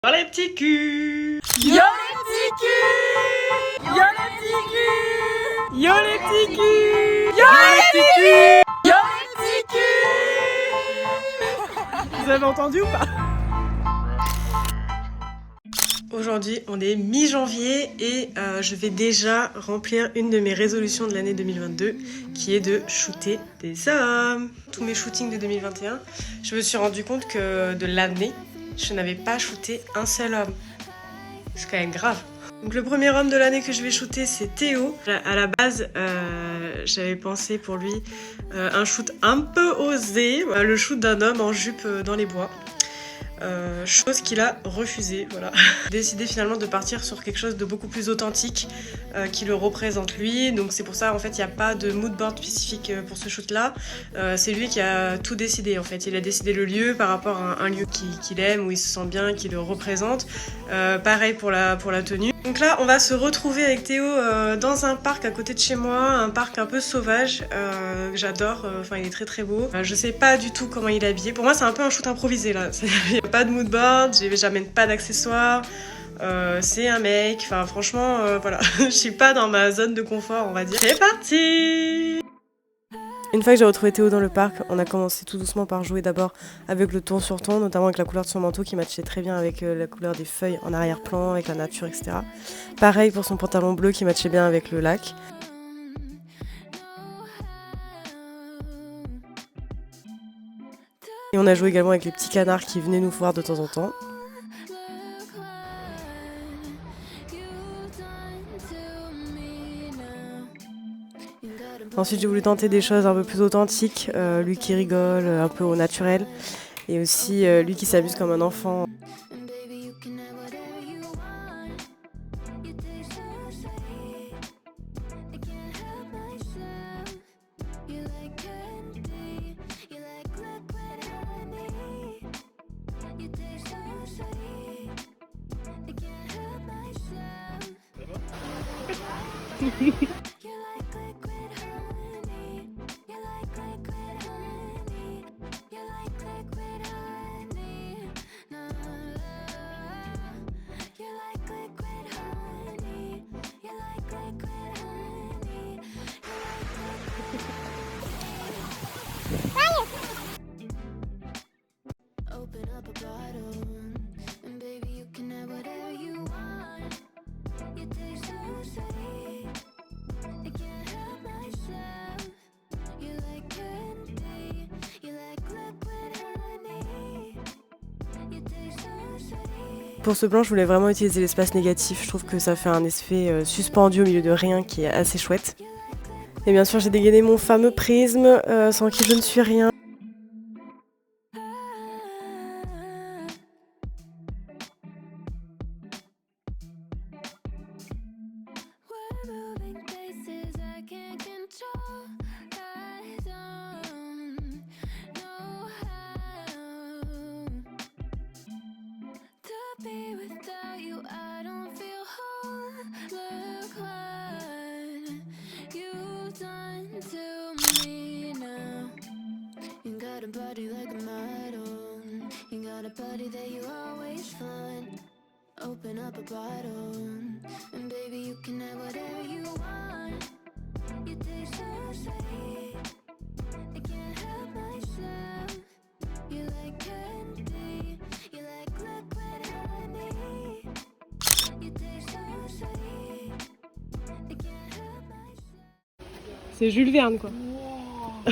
Yo les petits culs! Yo les petits culs! Yo les petits culs! Yo les petits culs! Yo les petits culs! Yo les petits culs! Vous avez entendu ou pas? Aujourd'hui, on est mi-janvier et je vais déjà remplir une de mes résolutions de l'année 2022 qui est de shooter des hommes. Tous mes shootings de 2021, je me suis rendu compte que de l'année, je n'avais pas shooté un seul homme. C'est quand même grave. Donc le premier homme de l'année que je vais shooter, c'est Théo. À la base, j'avais pensé pour lui un shoot un peu osé, le shoot d'un homme en jupe dans les bois. Chose qu'il a refusé, voilà. Décidé finalement de partir sur quelque chose de beaucoup plus authentique qui le représente lui. Donc c'est pour ça en fait il n'y a pas de mood board spécifique pour ce shoot là. C'est lui qui a tout décidé en fait. Il a décidé le lieu par rapport à un lieu qu'il aime, où il se sent bien, qui le représente. Pareil pour la tenue. Donc là on va se retrouver avec Théo dans un parc à côté de chez moi, un parc un peu sauvage que j'adore. Enfin il est très très beau. Je sais pas du tout comment il est habillé. Pour moi c'est un peu un shoot improvisé là. Il n'y a pas de mood board, j'amène pas d'accessoires. C'est un mec, enfin franchement voilà, je suis pas dans ma zone de confort on va dire. C'est parti! Une fois que j'ai retrouvé Théo dans le parc, on a commencé tout doucement par jouer d'abord avec le ton sur ton, notamment avec la couleur de son manteau qui matchait très bien avec la couleur des feuilles en arrière-plan, avec la nature, etc. Pareil pour son pantalon bleu qui matchait bien avec le lac. Et on a joué également avec les petits canards qui venaient nous voir de temps en temps. Ensuite j'ai voulu tenter des choses un peu plus authentiques, lui qui rigole, un peu au naturel, et aussi lui qui s'amuse comme un enfant. Pour ce plan, je voulais vraiment utiliser l'espace négatif. Je trouve que ça fait un effet suspendu au milieu de rien qui est assez chouette. Et bien sûr, j'ai dégainé mon fameux prisme, sans qui je ne suis rien. A body like a model. You got a body that you always find. Open up a bottle, and baby you can have whatever you want. You taste so sweet, I can't help myself. You like candy, you like liquid honey. You taste so sweet, I can't help myself. C'est Jules Verne quoi. Wow.